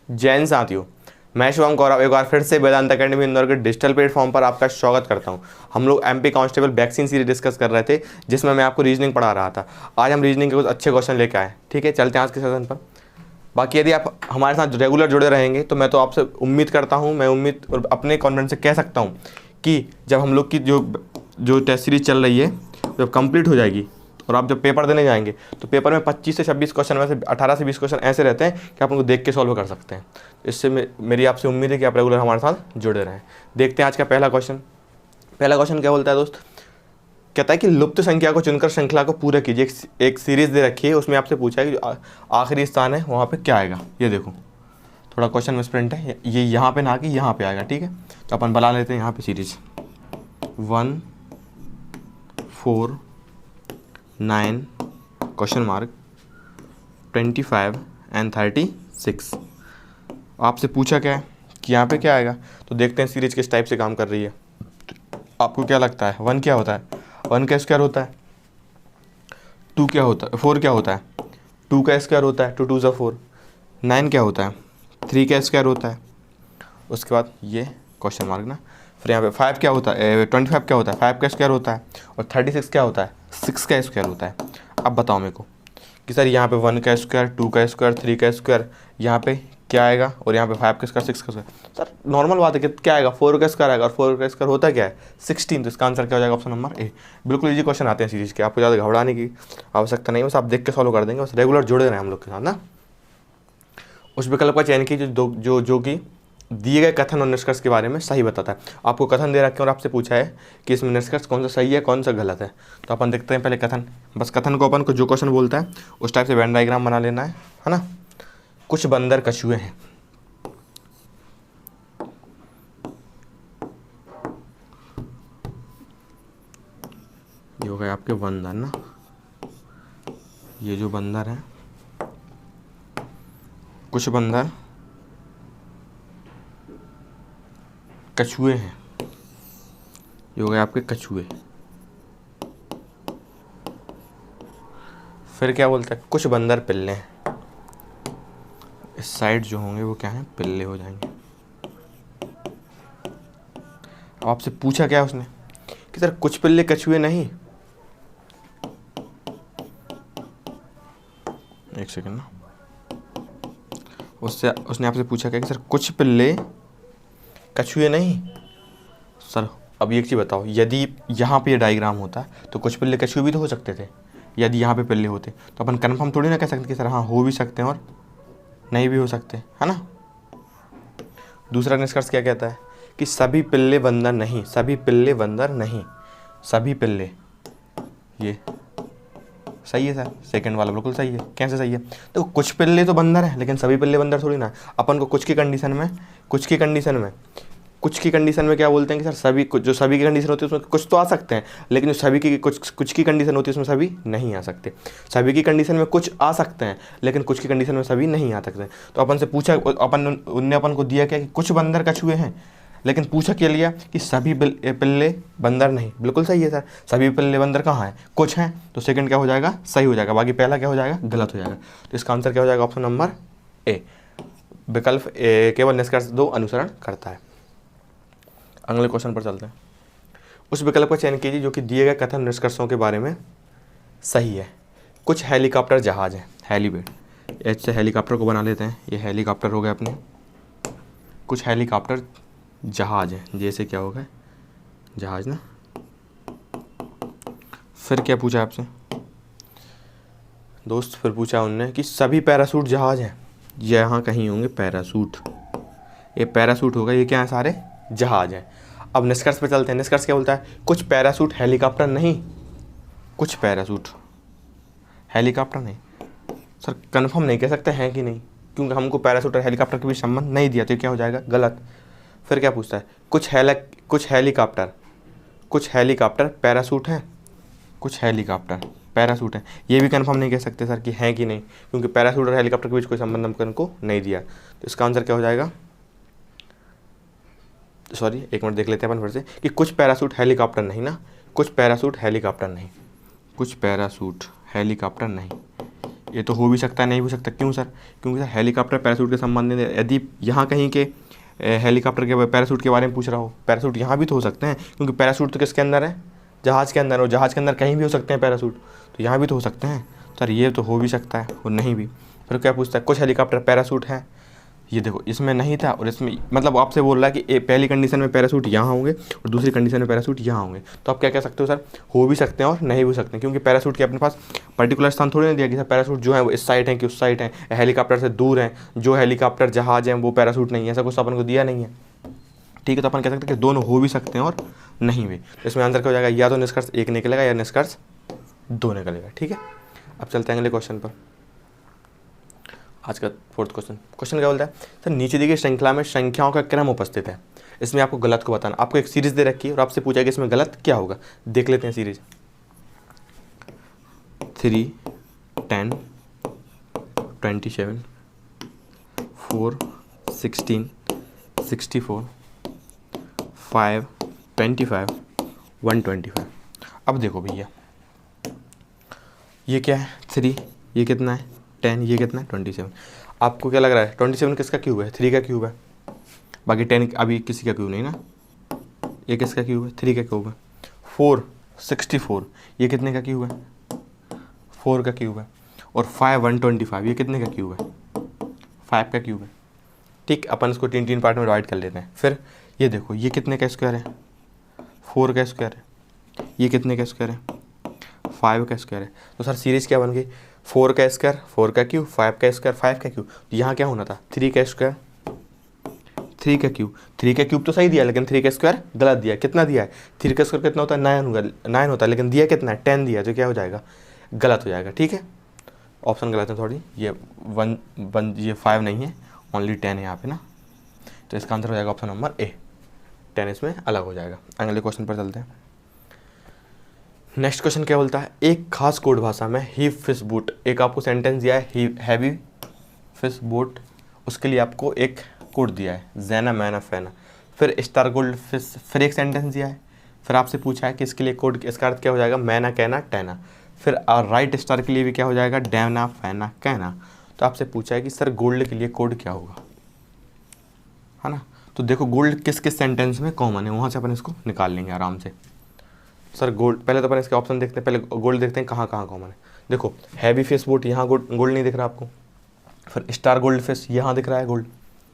जैन साथियों, मैं शिवम गौरव एक बार फिर से वेदांत अकेडमी इंदौर के डिजिटल प्लेटफॉर्म पर आपका स्वागत करता हूं। हम लोग MP constable vaccine series discuss कर रहे थे, जिसमें मैं आपको रीजनिंग पढ़ा रहा था। आज हम रीजनिंग के कुछ अच्छे क्वेश्चन लेके आए। ठीक है, चलते हैं आज के सेशन पर। बाकी यदि आप हमारे साथ रेगुलर जुड़े रहेंगे तो मैं तो आपसे उम्मीद करता हूँ, मैं उम्मीद और अपने कॉन्फिडेंस से कह सकता हूँ कि जब हम लोग की जो टेस्ट सीरीज चल रही है जब कंप्लीट हो जाएगी और आप जब पेपर देने जाएंगे तो पेपर में 25 से 26 क्वेश्चन में से 18 से 20 क्वेश्चन ऐसे रहते हैं कि आप उनको देख के सॉल्व कर सकते हैं। इससे मेरी आपसे उम्मीद है कि आप रेगुलर हमारे साथ जुड़े रहें। देखते हैं आज का पहला क्वेश्चन। पहला क्वेश्चन क्या बोलता है दोस्त? कहता है कि लुप्त संख्या को चुनकर श्रृंखला को पूरा कीजिए। एक सीरीज दे रखी है, उसमें आपसे पूछा है कि जो आखिरी स्थान है वहाँ पे क्या आएगा। ये देखो, थोड़ा क्वेश्चन मिसप्रिंट है, ये यहाँ पे ना कि यहाँ पे आएगा। ठीक है, तो अपन बना लेते हैं यहाँ पे सीरीज 1 4 9 क्वेश्चन मार्क 25 एंड 36। आपसे पूछा क्या है कि यहाँ पे क्या आएगा, तो देखते हैं सीरीज किस टाइप से काम कर रही है। आपको क्या लगता है 1 क्या होता है? 1 का स्क्वायर होता है। 2 क्या होता है? 4 क्या होता है? 2 का स्क्वायर होता है, 2 2 ज़ा 4। 9 क्या होता है? 3 का स्क्वायर होता है। उसके बाद ये क्वेश्चन मार्क ना, फिर यहाँ पे 5 क्या होता है? 25 क्या होता है? 5 का स्क्वायर होता है। और 36 क्या होता है? 6 का स्क्वायर होता है। अब बताओ मेरे को कि सर यहाँ पे 1 का स्क्वायर, 2 का स्क्वायर, 3 का स्क्वायर, यहाँ पे क्या आएगा? और यहाँ पे 5 का स्क्वायर, 6 का स्क्वायर। सर नॉर्मल बात है कि क्या आएगा? 4 का स्क्वायर आएगा, और 4 का स्क्वायर होता क्या है? 16। तो इसका आंसर क्या हो जाएगा? Option number A. बिल्कुल इजी क्वेश्चन आते हैं सीरीज के, आपको ज़्यादा घबराने की आवश्यकता नहीं, बस आप देख के सॉल्व कर देंगे। बस रेगुलर जुड़े रहें हम लोग के साथ ना। उस विकल्प का चयन कीजिए जो कि दिए गए कथन और निष्कर्ष के बारे में सही बताता है। आपको कथन दे रखे और आपसे पूछा है कि इसमें निष्कर्ष कौन सा सही है कौन सा गलत है। तो अपन देखते हैं पहले कथन। बस कथन को अपन को जो क्वेश्चन बोलता है उस टाइप से वेन डायग्राम बना लेना है ना। कुछ बंदर कछुए हैं। ये हो गए आपके बंदर ना, ये जो बंदर है, कुछ बंदर कछुए हैं। ये हो गए आपके कछुए। फिर क्या बोलता है? कुछ बंदर पिल्ले हैं। इस साइड जो होंगे वो क्या है? पिल्ले हो जाएंगे। अब आपसे पूछा क्या उसने कि सर कुछ पिल्ले कछुए नहीं। एक सेकंड ना, उसने आपसे पूछा क्या कि सर कुछ पिल्ले कछुए नहीं। सर अब एक चीज़ बताओ, यदि यहाँ पे ये डायग्राम होता तो कुछ पिल्ले कछुए भी तो हो सकते थे। यदि यहाँ पे पिल्ले होते तो अपन कंफर्म थोड़ी ना कह सकते कि सर हाँ हो भी सकते हैं और नहीं भी हो सकते, है ना। दूसरा निष्कर्ष क्या कहता है कि सभी पिल्ले बंदर नहीं, सभी पिल्ले बंदर नहीं, सभी पिल्ले। ये सही है सर, सेकंड वाला बिल्कुल सही है। कैसे सही है? तो कुछ पिल्ले तो बंदर है लेकिन सभी पिल्ले बंदर थोड़ी ना। अपन को कुछ की कंडीशन में क्या बोलते हैं कि सर सभी, जो सभी की कंडीशन होती है उसमें कुछ तो आ सकते हैं, लेकिन जो सभी की कुछ की कंडीशन होती है उसमें सभी नहीं आ सकते। सभी की कंडीशन में कुछ आ सकते हैं लेकिन कुछ की कंडीशन में सभी नहीं आ सकते। तो अपन से पूछा, उनने अपन को दिया क्या कि कुछ बंदर कछुए हैं, लेकिन पूछा क्या लिया कि सभी पिल्ले बंदर नहीं। बिल्कुल सही है सर, सभी पिल्ले बंदर कहाँ हैं? कुछ हैं। तो सेकंड क्या हो जाएगा? सही हो जाएगा। बाकी पहला क्या हो जाएगा? गलत हो जाएगा। तो इसका आंसर क्या हो जाएगा? Option number A. विकल्प ए केवल निष्कर्ष 2 अनुसरण करता है। अगले क्वेश्चन पर चलते हैं। उस विकल्प का चयन कीजिए जो कि दिए गए कथन निष्कर्षों के बारे में सही है। कुछ हेलीकॉप्टर जहाज हैं, हेलीपैड। एच से हेलीकॉप्टर को बना लेते हैं। ये हेलीकॉप्टर हो गए अपने। कुछ हेलीकॉप्टर जहाज है, जैसे क्या हो गए? जहाज ना। फिर क्या पूछा आपसे दोस्त? फिर पूछा उनने कि सभी पैरासूट जहाज हैं। यहाँ कहीं होंगे पैरासूट। ये पैरासूट होगा, ये क्या है? सारे जहाज हैं। अब निष्कर्ष पे चलते हैं। निष्कर्ष क्या बोलता है? कुछ पैरासूट हेलीकॉप्टर नहीं, कुछ पैरासूट हेलीकॉप्टर नहीं। सर कंफर्म नहीं कह सकते हैं कि नहीं, क्योंकि हमको पैरासूट और हेलीकॉप्टर के बीच संबंध नहीं दिया, तो क्या हो जाएगा? गलत। फिर क्या पूछता है? कुछ हेलीकॉप्टर पैरासूट हैं, कुछ हेलीकॉप्टर पैरासूट हैं। ये भी कंफर्म नहीं कह सकते सर कि हैं कि नहीं, क्योंकि पैरासूट और हेलीकॉप्टर के बीच कोई संबंध हमको नहीं दिया। तो इसका आंसर क्या हो जाएगा? सॉरी, एक मिनट देख लेते हैं अपन फिर से कि कुछ पैरासूट हेलीकॉप्टर नहीं ना, कुछ पैरासूट हेलीकॉप्टर नहीं, कुछ पैरासूट हेलीकॉप्टर नहीं। ये तो हो भी सकता है, नहीं हो सकता। क्यों सर? क्योंकि सर हेलीकॉप्टर पैराशूट के संबंध में यदि यहाँ कहीं के हेलीकॉप्टर के पैराशूट के बारे में पूछ रहा हो, पैराशूट यहाँ भी तो हो सकते हैं, क्योंकि पैराशूट तो किसके अंदर है? जहाज़ के अंदर। और जहाज़ के अंदर कहीं भी हो सकते हैं पैराशूट, तो यहाँ भी तो हो सकते हैं। सर ये तो हो भी सकता है और नहीं भी। फिर क्या पूछता है? कुछ हेलीकॉप्टर पैराशूट है। ये देखो इसमें नहीं था और इसमें, मतलब आपसे बोल रहा है कि पहली कंडीशन में पैराशूट यहाँ होंगे और दूसरी कंडीशन में पैराशूट यहाँ होंगे। तो आप क्या कह सकते हो सर? हो भी सकते हैं और नहीं भी हो सकते हैं, क्योंकि पैराशूट के अपने पास पर्टिकुलर स्थान थोड़ी नहीं दिया कि सर पैराशूट जो है वो इस साइड है कि उस साइड है, हेलीकॉप्टर से दूर है, जो हेलीकॉप्टर जहाज है वो पैराशूट नहीं है, ऐसा कुछ अपन को दिया नहीं है। ठीक है, तो अपन कह सकते हैं कि दोनों हो भी सकते हैं और नहीं भी। तो इसमें आंसर क्या हो जाएगा? या तो निष्कर्ष एक निकलेगा या निष्कर्ष दो निकलेगा। ठीक है, अब चलते हैं अगले क्वेश्चन पर। आज का फोर्थ क्वेश्चन क्या बोलता है? सर नीचे दी गई श्रृंखला में संख्याओं का क्रम उपस्थित है, इसमें आपको गलत को बताना। आपको एक सीरीज दे रखी है और आपसे पूछा कि इसमें गलत क्या होगा। देख लेते हैं सीरीज। 3, 10, 27, 4, 16, 64, 5, 25, 125। अब देखो भैया, ये क्या है? 3, ये कितना है? 10, ये कितना है? 27। आपको क्या लग रहा है? 27 किसका क्यूब है? 3 का क्यूब है। बाकी 10 अभी किसी का क्यूब नहीं ना। ये किसका क्यूब है? 3 का क्यूब है। 4, 64, ये कितने का क्यूब है? 4 का क्यूब है। और 5, 125, ये कितने का क्यूब है? 5 का क्यूब है। ठीक, अपन इसको 3 पार्ट में डिवाइड कर लेते हैं। फिर ये देखो, ये कितने का स्क्वायर है? 4 का स्क्वायर है। ये कितने का स्क्वायर है? 5 का स्क्वायर है। तो सर सीरीज क्या बन गई? 4 का स्क्वायर, 4 का क्यूब, 5 का स्क्वायर, 5 का क्यूब। तो यहाँ क्या होना था? 3 का स्क्वायर, 3 का क्यूब। 3 का क्यूब तो सही दिया, लेकिन 3 का स्क्वायर गलत दिया। कितना दिया है? 3 का स्क्वायर कितना होता है? 9 होगा, 9 होता है, लेकिन दिया कितना है? 10 दिया। तो क्या हो जाएगा? गलत हो जाएगा। ठीक है, ऑप्शन गलत है थोड़ी। ये 1 ये 5 नहीं है, ओनली 10 है यहाँ पे ना। तो इसका आंसर हो जाएगा ऑप्शन नंबर ए, 10 इसमें अलग हो जाएगा। अगले क्वेश्चन पर चलते हैं। नेक्स्ट क्वेश्चन क्या बोलता है? एक खास कोड भाषा में ही फिश बोट, एक आपको सेंटेंस दिया है हैवी फिश बोट, उसके लिए आपको एक कोड दिया है जैना मैना फैना, फिर स्टार गोल्ड फिश, फिर एक सेंटेंस दिया है, फिर आपसे पूछा है कि इसके लिए कोड, इसका अर्थ क्या हो जाएगा? मैना कहना टैना। फिर राइट स्टार के लिए भी क्या हो जाएगा? डैना फैना कहना। तो आपसे पूछा है कि सर गोल्ड के लिए कोड क्या होगा, है ना। तो देखो गोल्ड किस किस सेंटेंस में कॉमन है, वहाँ से अपन इसको निकाल लेंगे आराम से। सर गोल्ड, पहले तो अपन इसके ऑप्शन देखते हैं, पहले गोल्ड देखते हैं कहाँ कहाँ कॉमन है। देखो हैवी फिश बोट, यहाँ गोल्ड नहीं दिख रहा आपको। फिर स्टार गोल्ड फिश, यहाँ दिख रहा है गोल्ड,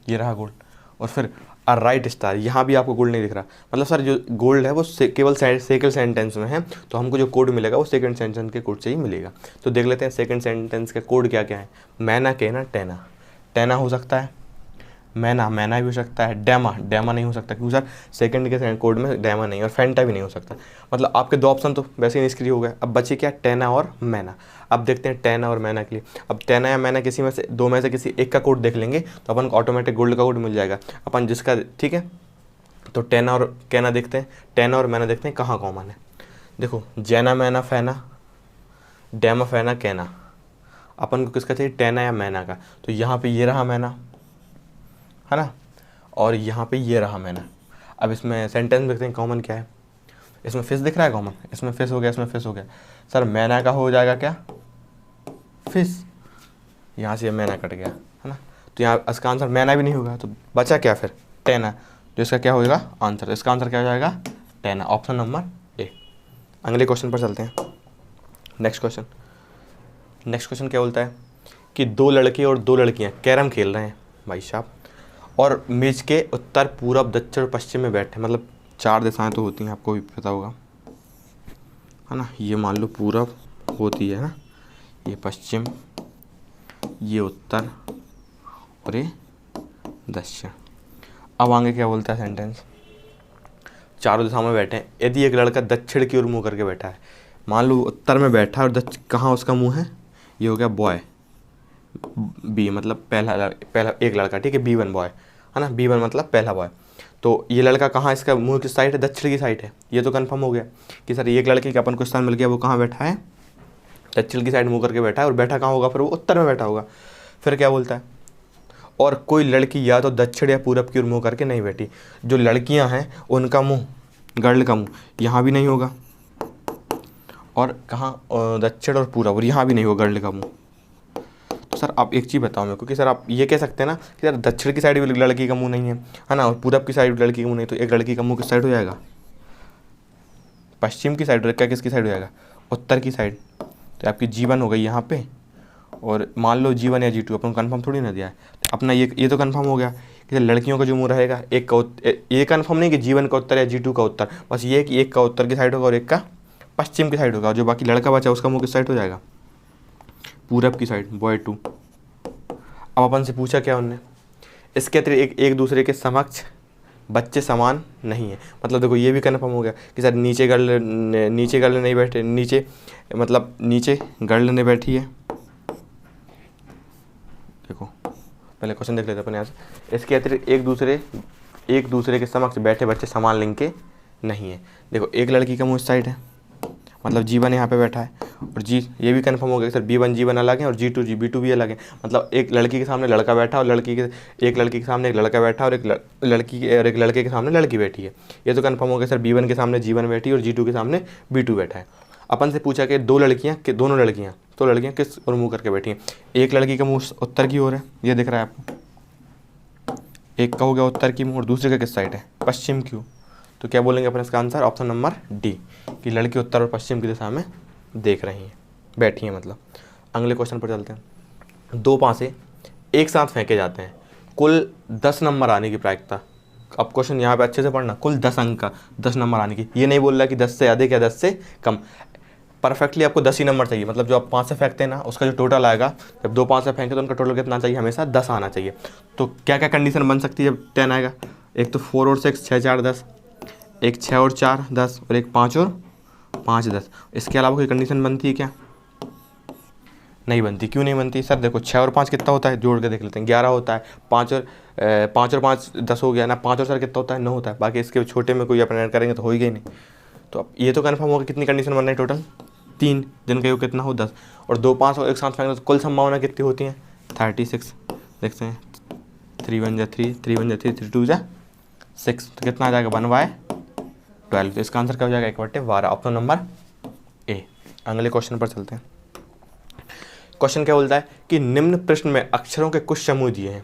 ये रहा गोल्ड। और फिर राइट स्टार, यहाँ भी आपको गोल्ड नहीं दिख रहा। मतलब सर जो गोल्ड है वो केवल सेकंड सेंटेंस में है, तो हमको जो कोड मिलेगा वो सेकंड सेंटेंस के कोड से ही मिलेगा। तो देख लेते हैं सेकंड सेंटेंस के कोड क्या क्या है। मैना कहना टैना, टैना हो सकता है। मैना भी हो सकता है। डैमा नहीं हो सकता, क्योंकि सर सेकंड के कोड में डैमा नहीं, और फैंटा भी नहीं हो सकता। मतलब आपके 2 ऑप्शन तो वैसे ही निष्क्रिय हो गए। अब बचे क्या? टैना और मैना। अब देखते हैं टैना और मैना के लिए। अब टैना या मैना किसी में से, 2 में से किसी एक का कोड देख लेंगे तो अपन को ऑटोमेटिक गोल्ड का कोड मिल जाएगा अपन जिसका। ठीक है, तो टैना और कहना देखते हैं, टैना और मैना देखते हैं कहाँ कॉमन है। देखो जैना मैना फैना, डैमा फैना कहना, अपन को किसका चाहिए? टैना या मैना का। तो यहाँ पे ये रहा मैना, है ना, और यहाँ पे ये रहा मैना। अब इसमें सेंटेंस देखते हैं कॉमन क्या है। इसमें फिश दिख रहा है कॉमन, इसमें फिश हो गया, इसमें फिश हो गया। सर मैना का हो जाएगा क्या? फिश। यहाँ से मैना कट गया, है ना। तो यहाँ इसका आंसर मैना भी नहीं होगा, तो बचा क्या फिर? टैना। तो इसका क्या होगा आंसर? इसका आंसर क्या हो जाएगा? टैना, ऑप्शन नंबर ए। अगले क्वेश्चन पर चलते हैं। नेक्स्ट क्वेश्चन क्या बोलता है कि 2 लड़के और 2 लड़कियाँ कैरम खेल रहे हैं भाई साहब, और मेज के उत्तर, पूरब, दक्षिण, पश्चिम में बैठे। मतलब 4 दिशाएं तो होती हैं, आपको भी पता होगा, है ना। ये मान लो पूरब होती है ना, ये पश्चिम, ये उत्तर और ये दक्षिण। अब आगे क्या बोलता है सेंटेंस? 4 दिशाओं में बैठे हैं। यदि एक लड़का दक्षिण की ओर मुँह करके बैठा है, मान लो उत्तर में बैठा है और कहाँ उसका मुँह है? ये हो गया बॉय, बी मतलब पहला एक लड़का। ठीक है, B1 बॉय, है ना। B1 मतलब पहला बॉय। तो ये लड़का कहाँ, इसका मुंह किस साइड है? दक्षिण की साइड है। ये तो कंफर्म हो गया कि सर एक लड़के का अपन को स्थान मिल गया, वो कहाँ बैठा है? दक्षिण की साइड मुँह करके बैठा है, और बैठा कहाँ होगा फिर? वो उत्तर में बैठा होगा। फिर क्या बोलता है? और कोई लड़की या तो दक्षिण या पूरब की ओर मुँह करके नहीं बैठी। जो लड़कियाँ हैं उनका मुँह, गर्ल का मुँह यहाँ भी नहीं होगा, और कहाँ? दक्षिण और पूरब, और यहाँ भी नहीं होगा गर्ल का मुँह, सर आप एक चीज़ बताओ मेरे को कि सर आप ये कह सकते हैं ना कि सर दक्षिण की साइड भी लड़की का मुंह नहीं है ना, और पूरब की साइड लड़की का मुंह नहीं, तो एक लड़की का मुंह किस साइड हो जाएगा? पश्चिम की साइड। क्या किसकी साइड हो जाएगा? उत्तर की साइड। तो आपकी G1 हो गई यहाँ पे, और मान लो G1 या G2 अपन कन्फर्म थोड़ी ना दिया है, तो अपना ये तो कन्फर्म हो गया कि लड़कियों का जो मुंह रहेगा एक का ये कन्फर्म नहीं कि G1 का उत्तर या G2 का उत्तर, बस ये कि एक का उत्तर की साइड होगा और एक का पश्चिम की साइड होगा, और जो बाकी लड़का बचा उसका मुंह किस साइड हो जाएगा? पूरब की साइड, बॉय 2। अब अपन से पूछा क्या उनने, इसके अतिरिक्त एक दूसरे के समक्ष बच्चे समान नहीं है। मतलब देखो ये भी कन्फर्म हो गया कि सर नीचे गर्ल नहीं बैठे, नीचे मतलब नीचे गर्ल नहीं बैठी है। देखो पहले क्वेश्चन देख लेते हैं अपन यहाँ से। इसके अतिरिक्त एक दूसरे के समक्ष बैठे बच्चे समान लिंग के नहीं है। देखो एक लड़की का मुंह इस साइड है, मतलब G1 यहाँ पे बैठा है, और ये भी कंफर्म हो गया कि सर B1 G1 अलग है और G2 B2 भी अलग है। मतलब एक लड़की के सामने लड़का बैठा और एक लड़की के सामने एक लड़का बैठा और एक लड़के के सामने लड़की बैठी है। ये तो कंफर्म हो गया सर B1 के सामने G1 बैठी और G2 के सामने B2 बैठा है। अपन से पूछा कि दोनों लड़कियाँ किस और मुँह करके बैठी हैं। एक लड़की का मुँह उत्तर की ओर है, ये दिख रहा है आपको, एक का हो गया उत्तर की मुँह, और दूसरे का किस साइड है? पश्चिम की ओर। तो क्या बोलेंगे अपन इसका आंसर? ऑप्शन नंबर डी, कि लड़की उत्तर और पश्चिम की दिशा में देख रही हैं, बैठी हैं मतलब। अगले क्वेश्चन पर चलते हैं। 2 पासे एक साथ फेंके जाते हैं, कुल 10 नंबर आने की प्रायिकता। अब क्वेश्चन यहाँ पे अच्छे से पढ़ना, कुल 10 अंक का 10 नंबर आने की। ये नहीं बोल रहा कि 10 से अधिक या 10 से कम, परफेक्टली आपको 10 ही नंबर चाहिए। मतलब जो आप 5 से फेंकते हैं ना, उसका जो टोटल आएगा, जब 2 5 से फेंके तो उनका टोटल कितना चाहिए? हमेशा 10 आना चाहिए। तो क्या क्या कंडीशन बन सकती है जब 10 आएगा? एक तो 4 और 6, 6 4 10, एक 6 और 4 10, और एक 5 और 5 10। इसके अलावा कोई कंडीशन बनती है क्या? नहीं बनती। क्यों नहीं बनती सर? देखो 6 और 5 कितना होता है, जोड़ के देख लेते हैं, 11 होता है। 5 और 5 10 हो गया ना। 5 और सर कितना होता है? 9 होता है। बाकी इसके छोटे में कोई अपन ऐड करेंगे तो हो ही गई नहीं। तो अब ये तो कन्फर्म होगा कितनी कंडीशन बन रही है टोटल? 3, जिनका योग कितना हो 10, और 2 5 और एक साथ फेंकने तो कुल संभावना कितनी होती है? 36। देखते हैं, 3 1 जा 3, 3 1 जा 3, 3 2 जा 6, तो कितना आ जाएगा? 1/12। तो इसका आंसर क्या हो जाएगा? 1/12, ऑप्शन नंबर ए। अगले क्वेश्चन पर चलते हैं। क्वेश्चन क्या बोलता है कि निम्न प्रश्न में अक्षरों के कुछ समूह दिए हैं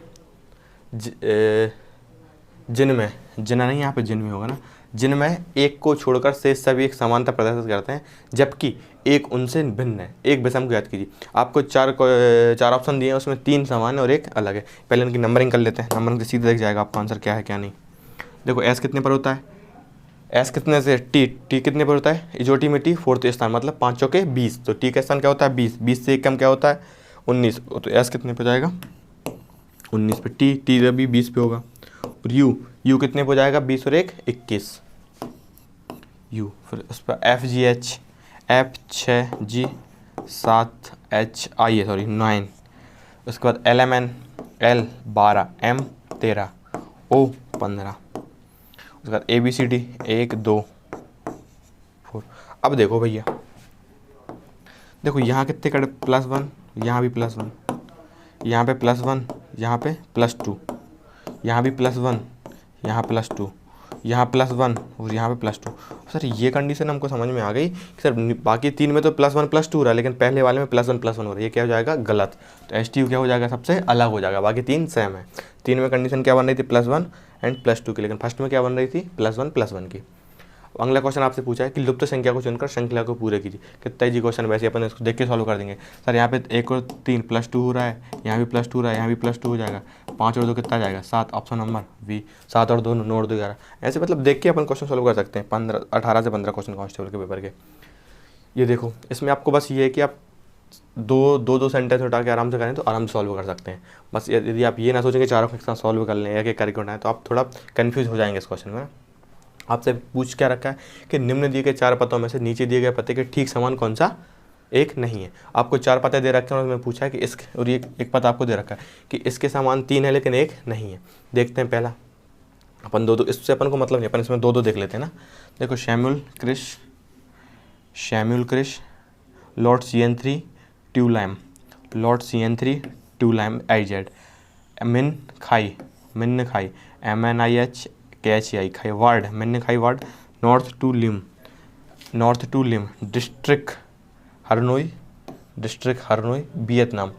जिनमें होगा ना, जिनमें एक को छोड़कर शेष सभी एक समानता प्रदर्शित करते हैं, जबकि एक उनसे भिन्न है। एक विषम को याद कीजिए। आपको 4 ऑप्शन दिए हैं, उसमें 3 समान है और एक अलग है। पहले इनकी नंबरिंग कर लेते हैं, नंबरिंग से सीधे दिख जाएगा आपका आंसर क्या है क्या नहीं। देखो एस कितने पर होता है? एस कितने से? टी कितने पर होता है? इजोटी में टी 4th स्थान, मतलब 5 चौके 20। तो टी का स्थान क्या होता है? 20। 20 से एक कम क्या होता है? 19। तो एस कितने पर जाएगा? 19 पे। टी अभी 20 पे होगा। और यू कितने पे जाएगा? 20 और 1 21 यू। फिर उस पर एफ 6 जी 7 एच आई है, सॉरी 9। उसके बाद एल 12 एम 13 ओ 15। उसके बाद ABCD 1 2 4। अब देखो भैया, देखो यहाँ कितने कड़े? +1, यहाँ भी +1, यहाँ पे +1, यहाँ पे +2, यहाँ भी +1, यहाँ +2, यहाँ +1 और यहाँ पे +2। सर ये कंडीशन हमको समझ में आ गई कि सर बाकी 3 में तो +1 +2 हो रहा है, लेकिन पहले वाले में +1 हो रहा है। ये क्या हो जाएगा? गलत। तो STU क्या हो जाएगा? सबसे अलग हो जाएगा। बाकी 3 सेम है। 3 में कंडीशन क्या बन रही थी? +1 एंड +2 की, लेकिन फर्स्ट में क्या बन रही थी? +1 की। अगला क्वेश्चन आपसे पूछा है कि लुप्त संख्या को चुनकर श्रृंखला को पूरे कीजिए। कितना जी क्वेश्चन, वैसे अपन इसको देख के सॉल्व कर देंगे। सर यहाँ पे 1 और 3 +2 हो रहा है, यहाँ भी +2 हो रहा है, यहाँ भी +2 हो जाएगा। 5 और 2 कितना जाएगा? 7, ऑप्शन नंबर बी। 7 और 2 9 और 2 11। ऐसे मतलब देख के अपन क्वेश्चन सॉल्व कर सकते हैं। 18 से 15 क्वेश्चन कांस्टेबल के पेपर के। ये देखो इसमें आपको बस ये है कि आप दो सेंटेंस उठा के आराम से करें तो आराम से सॉल्व कर सकते हैं। बस यदि आप ये ना सोचें कि चारों के साथ सॉल्व कर लें, एक करके उठाएं, तो आप थोड़ा कन्फ्यूज हो जाएंगे इस क्वेश्चन में। आपसे पूछ क्या रखा है कि निम्न दिए गए 4 पतों में से नीचे दिए गए पते के ठीक समान कौन सा एक नहीं है। आपको 4 पते दे रखे हैं और उसमें पूछा है कि और ये एक पता आपको दे रखा है कि इसके समान 3 है लेकिन एक नहीं है। देखते हैं पहला, अपन दो इससे अपन को मतलब नहीं, अपन इसमें 2 देख लेते हैं ना। देखो शैम्यूल क्रिश लॉर्ड CN3 ट्यूलैम, लॉर्ड CN3 ट्यूलैम IZ, मिन खाई MNIH KHI खाई वार्ड, मिन खाई वार्ड, नॉर्थ टू लिम डिस्ट्रिक्ट हरनोई वियतनाम,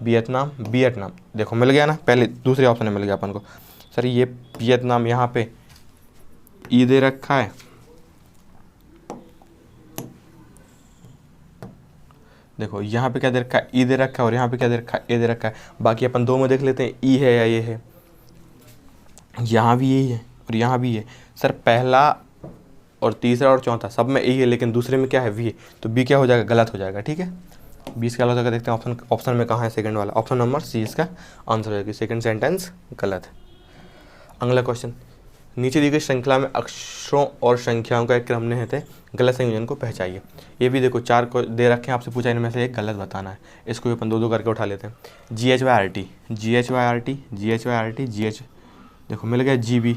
वियतनाम, वियतनाम देखो मिल गया ना, पहले दूसरे ऑप्शन में मिल गया अपन को। सर ये वियतनाम यहाँ पे ई दे रखा है, देखो यहाँ पे क्या दे रखा है, ई दे रखा है, और यहाँ पे क्या दे रखा है, ए दे रखा है। बाकी अपन दो में देख लेते हैं, ई है या ये है। यहाँ भी यही है और यहाँ भी है। सर पहला और तीसरा और चौथा सब में ए है, लेकिन दूसरे में क्या है, वी है, तो बी क्या हो जाएगा, गलत हो जाएगा। ठीक है, 20 क्या हो जाएगा, देखते हैं ऑप्शन में कहाँ है सेकंड वाला। ऑप्शन नंबर सी इसका आंसर हो जाएगा, सेकंड सेंटेंस गलत है। अगला क्वेश्चन, नीचे दी गई श्रृंखला में अक्षरों और संख्याओं का एक क्रम निहित है, गलत संयोजन को पहचानिए। ये भी देखो 4 को दे रखे हैं, आपसे पूछा इनमें से एक गलत बताना है। इसको भी अपन दो करके उठा लेते हैं। GHYRT, GHYRT, GHYRT, GH, देखो मिल गया GB,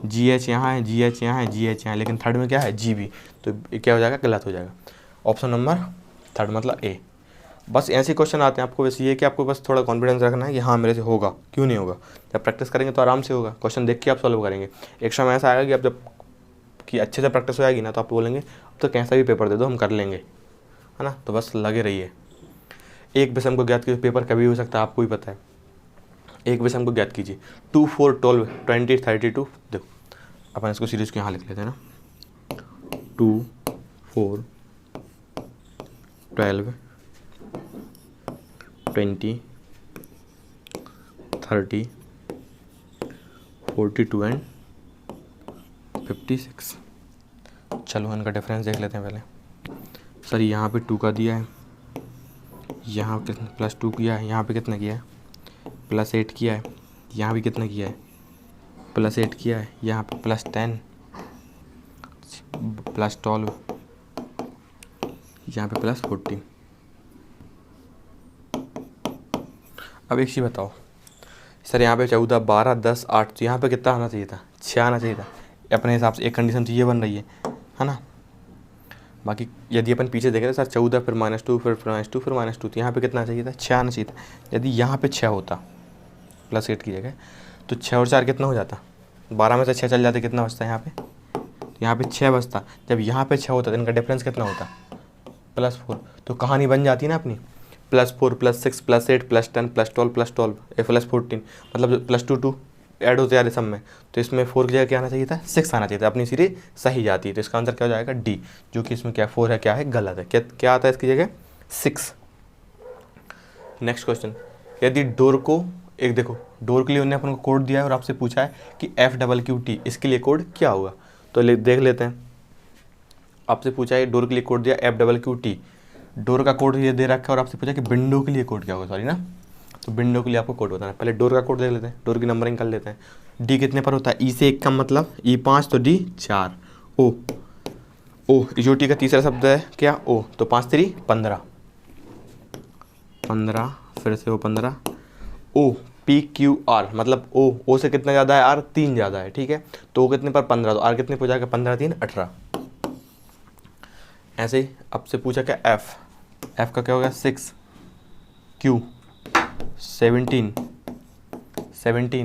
GH यहाँ है, GH यहाँ है, GH यहाँ है, लेकिन थर्ड में क्या है, GB, तो क्या हो जाएगा, गलत हो जाएगा। ऑप्शन नंबर थर्ड मतलब ए। बस ऐसे क्वेश्चन आते हैं आपको, बस ये कि आपको बस थोड़ा कॉन्फिडेंस रखना है कि हाँ मेरे से होगा, क्यों नहीं होगा। जब प्रैक्टिस करेंगे तो आराम से होगा, क्वेश्चन देख के आप सॉल्व करेंगे। एक समय ऐसा आएगा कि आप जब कि अच्छे से प्रैक्टिस हो जाएगी ना, तो आप बोलेंगे अब तो कैसा भी पेपर दे दो हम कर लेंगे, है ना। तो बस लगे रहिए। एक विषम को ज्ञात कीजिए, पेपर कभी हो सकता है, आपको भी पता है। एक विषम को ज्ञात कीजिए, 2 4 12 20 32। देखो अपन इसको सीरीज को यहाँ लिख लेते हैं ना, 2 4 12 20 30 42 एंड 56। चलो इनका डिफरेंस देख लेते हैं पहले। सर यहाँ पे 2 का दिया है, यहाँ कितना +2 किया है, यहाँ पे कितना किया है, +8 किया है, यहाँ भी कितना किया है, +8 किया है, यहाँ पे +10 +12, यहाँ पे +14। अब एक चीज़ बताओ सर, यहाँ पे 14 12 10 8, तो यहाँ पे कितना आना चाहिए था, 6 आना चाहिए था। अपने हिसाब से एक कंडीशन तो ये बन रही है ना। बाकी यदि अपन पीछे देखें तो सर 14 फिर -2 फिर -2 फिर -2, तो यहाँ पे कितना चाहिए था, 6 आना चाहिए था। यदि यहाँ पे 6 होता +8 की जगह, तो 6 और 4 कितना हो जाता, 12 में से 6 चल जाते, कितना बचता यहाँ पे, तो यहाँ पे 6 बचता। जब यहाँ पे 6 होता तो इनका डिफरेंस कितना होता, +4। तो कहानी बन जाती ना अपनी, +4 +6 +8 +10 +12 +12 +14, मतलब +2 ऐड होते यार सब में, तो इसमें 4 की जगह क्या आना चाहिए था, 6 आना चाहिए था। अपनी सीरीज सही जाती है, तो इसका आंसर क्या हो जाएगा, डी, जो कि इसमें क्या 4 है, क्या है, गलत है। क्या आता है इसकी जगह, 6। नेक्स्ट क्वेश्चन, यदि डोर को एक देखो, डोर के लिए उन्होंने अपन को कोड दिया है और आपसे पूछा है कि FQQT, इसके लिए कोड क्या होगा, तो देख लेते हैं। आपसे पूछा है डोर के लिए कोड दिया FQQT, डोर का कोड ये दे रखा है, और आपसे पूछा कि विंडो के लिए कोड क्या होगा, सॉरी ना, तो विंडो के लिए आपको कोड बताना है। पहले डोर का कोड देख लेते हैं, डोर की नंबरिंग कर लेते हैं। डी कितने पर होता है, ई से 1 का मतलब ई 5, तो डी 4। ओ जो टी का तीसरा शब्द है क्या, ओ, तो 5 3 15 15, फिर से ओ 15। ओ PQR मतलब ओ से कितना ज़्यादा है, आर 3 ज़्यादा है, ठीक है। तो ओ कितने पर 15, तो आर कितने पर जाएगा, 15 3 18। ऐसे ही आपसे पूछा क्या एफ का क्या होगा, 6, क्यू 17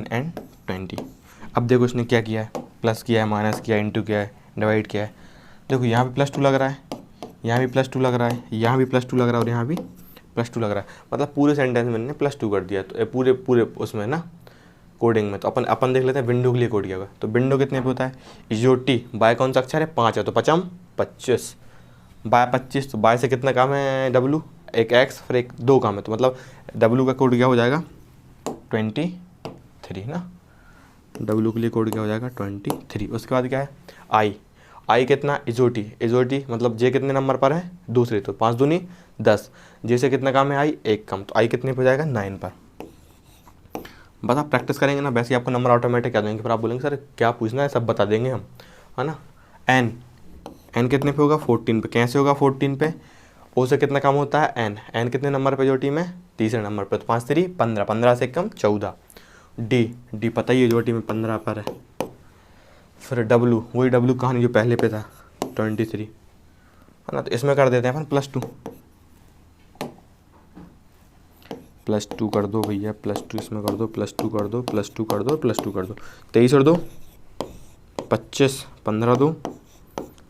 एंड 20। अब देखो इसने क्या किया है, प्लस किया है, माइनस किया है, इंटू किया है, डिवाइड किया है। देखो यहाँ भी +2 लग रहा है, यहाँ भी +2 लग रहा है, यहाँ भी +2 लग रहा है, और यहाँ भी +2 लग रहा है। मतलब पूरे सेंटेंस में मैंने +2 कर दिया, तो पूरे उसमें ना कोडिंग में। तो अपन देख लेते हैं विंडो के लिए कोड क्या होगा। तो विंडो कितने पे होता है, इजोटी बाय कौन सा अक्षर है, 5 है, तो 5 25 बाय 25, तो बाय से कितना काम है, W, एक एक्स फिर एक 2 काम है, तो मतलब W का कोड क्या हो जाएगा, 23 ना। W के लिए कोड क्या हो जाएगा, 23। उसके बाद क्या है, आई कितना, इजोटी मतलब जे कितने नंबर पर है, दूसरे, तो 5 दूनी 10। जे से कितना काम है, आई 1 कम, तो आई कितने पर जाएगा, 9 पर। बस आप प्रैक्टिस करेंगे ना, वैसे ही आपको नंबर ऑटोमेटिक आ जाएंगे। फिर आप बोलेंगे सर क्या पूछना है, सब बता देंगे हम, है ना। एन कितने पे होगा, 14 पे। कैसे होगा 14 पे, ओ से कितना काम होता है, एन कितने नंबर पे, जो टीम है तीसरे नंबर पर, तो 5 3 15, 15 से कम 14। डी पता ही है, जो टीम में 15 पर है। फिर W, वही W कहानी जो पहले पे था, 23, है ना। तो इसमें कर देते हैं अपन +2 कर दो भैया, +2 इसमें कर दो, +2 कर दो, +2 कर दो, +2 कर दो। 23 और 2 25, 15 2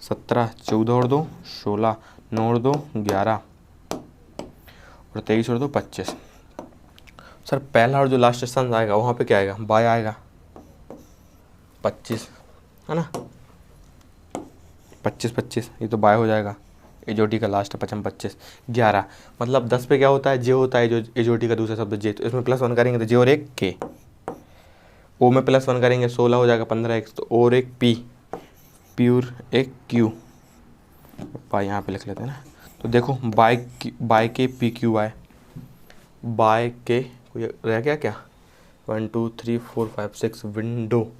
17, 14 और 2 16, 9 और 2 11, और 23 और 2 25। सर पहला और जो लास्ट स्थान आएगा वहाँ पे क्या आएगा, बाय आएगा 25 है ना, 25 25 ये तो बाय हो जाएगा। एजोटी का लास्ट है 55 25 11, मतलब 10 पे क्या होता है, जे होता है जो एजोटी का दूसरा शब्द जे, तो इसमें +1 करेंगे तो जे और एक के, ओ में +1 करेंगे 16 हो जाएगा 15 x, तो और एक पी, पी और एक क्यू, बाय यहाँ पे लिख लेते हैं ना। तो देखो बाय के पी क्यू वाई, बाय के रह गया क्या 1 2 3 4 5 6 विंडो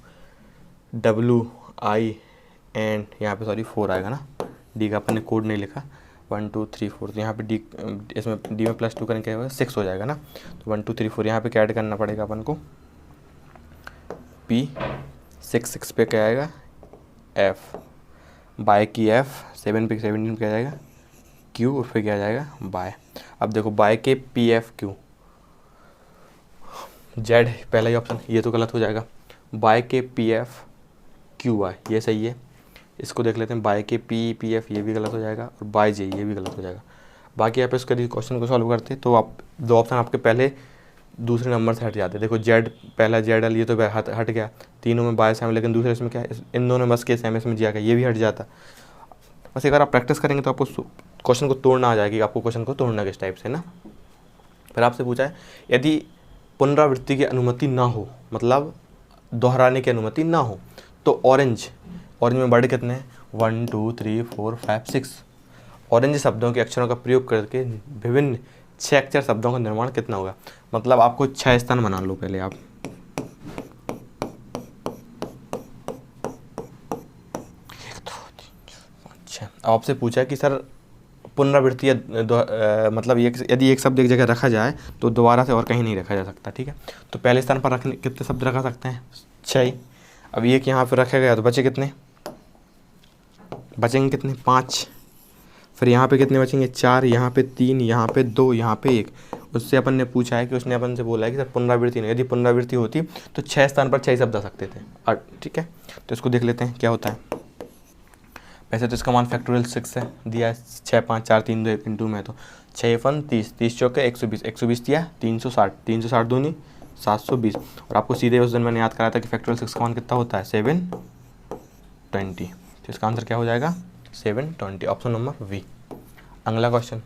W I एंड यहाँ पे सॉरी 4 आएगा ना, डी का अपन ने कोड नहीं लिखा 1 2 3 4, तो यहाँ पे डी, इसमें डी में +2 करेंगे क्या होगा 6 हो जाएगा ना। तो 1 2 3 4 यहाँ पे क्या ऐड करना पड़ेगा अपन को, P 6 पे क्या आएगा F, बाय की F 7 पे 17 पे क्या जाएगा Q, और फिर क्या जाएगा बाय। अब देखो बाय के पी एफ क्यू, जेड पहला ही ऑप्शन, ये तो गलत हो जाएगा। बाय के पी एफ क्यू वाई ये सही है, इसको देख लेते हैं। बाय के पी एफ ये भी गलत हो जाएगा, और बाय जे ये भी गलत हो जाएगा। बाकी यहाँ पे इसका क्वेश्चन को सॉल्व करते तो आप दो ऑप्शन आपके पहले दूसरे नंबर से हट जाते हैं। देखो जेड पहला जेड एल ये तो हट गया, तीनों में बाय सेम, लेकिन दूसरे इसमें क्या है, इन दोनों में बस के सेम, इसमें जिया गया ये भी हट जाता। बस अगर आप प्रैक्टिस करेंगे तो आपको क्वेश्चन को तोड़ना आ जाएगी, आपको क्वेश्चन को तोड़ना किस टाइप से ना। फिर आपसे पूछा है यदि पुनरावृत्ति की अनुमति ना हो, मतलब दोहराने की अनुमति ना हो, तो ऑरेंज में वर्ड कितने हैं 1 2 3 4 5 6, ऑरेंज शब्दों के अक्षरों का प्रयोग करके विभिन्न 6 अक्षर शब्दों का निर्माण कितना होगा। मतलब आपको 6 स्थान बना लो पहले आप, आपसे पूछा कि सर पुनरावृत्ति मतलब यदि एक शब्द एक जगह रखा जाए तो दोबारा से और कहीं नहीं रखा जा सकता, ठीक है। तो पहले स्थान पर रखने कितने शब्द रखा सकते हैं 6। अब एक यहाँ पर रखा गया तो बचे कितने, बचेंगे कितने 5। फिर यहाँ पे कितने बचेंगे 4, यहाँ पे 3, यहाँ पे 2, यहाँ पे 1। उससे अपन ने पूछा है कि उसने अपन से बोला है कि सर पुनरावृत्ति नहीं, यदि पुनरावृत्ति होती तो 6 स्थान पर 6 शब्द आ सकते थे, ठीक है। तो इसको देख लेते हैं क्या होता है। वैसे तो इसका मान फैक्टोरियल 6 है, दिया है 6 5 4 3 2 1 इंटू में, तो 6 1 30 30 चौके 120 120 दिया 360 360 दूनी 720। और आपको सीधे उस दिन मैंने याद कराया था कि फैक्टोरियल 6 का मान कितना होता है 720। तो इसका आंसर क्या हो जाएगा 720, ऑप्शन नंबर वी। अगला क्वेश्चन,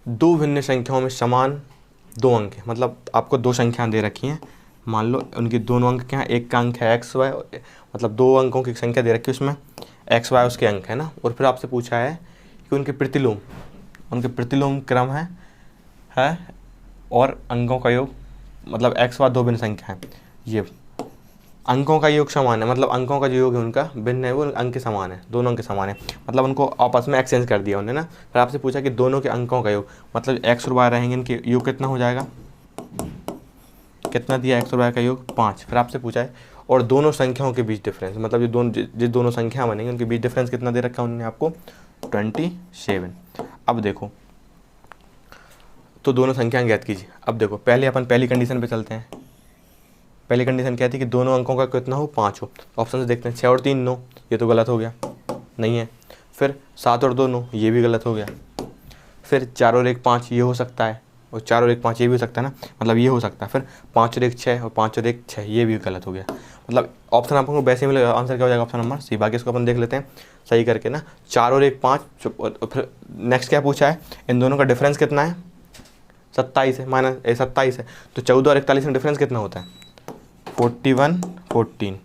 दो भिन्न संख्याओं में समान 2 अंक है, मतलब आपको 2 संख्याएं दे रखी हैं, मान लो उनके दोनों अंक क्या हैं, एक का अंक है एक्स वाई, मतलब 2 अंकों की संख्या दे रखी है, उसमें एक्स वाई उसके अंक है ना। और फिर आपसे पूछा है कि उनके प्रतिलोम क्रम है और अंकों का योग, मतलब एक्स वाई 2 भिन्न संख्या है, ये अंकों का योग समान है, मतलब अंकों का जो योग है उनका भिन्न है, वो अंक के समान है, दोनों अंक समान है, मतलब उनको आपस में एक्सचेंज कर दिया उन्होंने ना। फिर आपसे पूछा कि दोनों के अंकों का योग, मतलब एक्स और वाई रहेंगे, इनके योग कितना हो जाएगा, कितना दिया एक्स और वाई का योग 5। फिर आपसे पूछा है और दोनों संख्याओं के बीच डिफरेंस, मतलब जिस दोनों संख्या बनेंगी उनके बीच डिफरेंस कितना दे रखा है उन्होंने आपको 27। अब देखो तो दोनों संख्याएं ज्ञात कीजिए। अब देखो पहले अपन पहली कंडीशन पे चलते हैं। पहली कंडीशन क्या थी कि दोनों अंकों का कितना हो 5 हो। ऑप्शन से देखते हैं 6 और 3 9, ये तो गलत हो गया, नहीं है। फिर 7 और 2 9, ये भी गलत हो गया। फिर 4 और 1 5, ये हो सकता है, और 4 और 1 5 ये भी हो सकता है ना, मतलब ये हो सकता है। फिर 5 और 1 6 और 5 और 1 6, ये भी गलत हो गया। मतलब ऑप्शन आपको वैसे ही मिलेगा, आंसर क्या हो जाएगा ऑप्शन नंबर सी। बाकी इसको अपन देख लेते हैं सही करके ना। 4 और 1 5, फिर नेक्स्ट क्या पूछा है, इन दोनों का डिफरेंस कितना है 27 है, -27 है। तो 14 और 41 में डिफरेंस कितना होता है 41 14,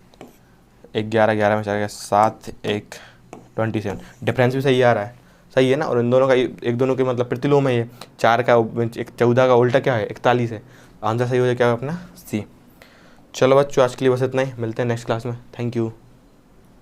11 11 में चला गया 7 1 27। डिफरेंस भी सही आ रहा है, सही है ना। और इन दोनों का एक दोनों के मतलब प्रतिलोम है, ये 4 का 14 का उल्टा क्या है 41 है। आंसर सही हो जाए क्या अपना सी। चलो बच्चों आज के लिए बस इतना ही, मिलते हैं नेक्स्ट क्लास में। Thank you.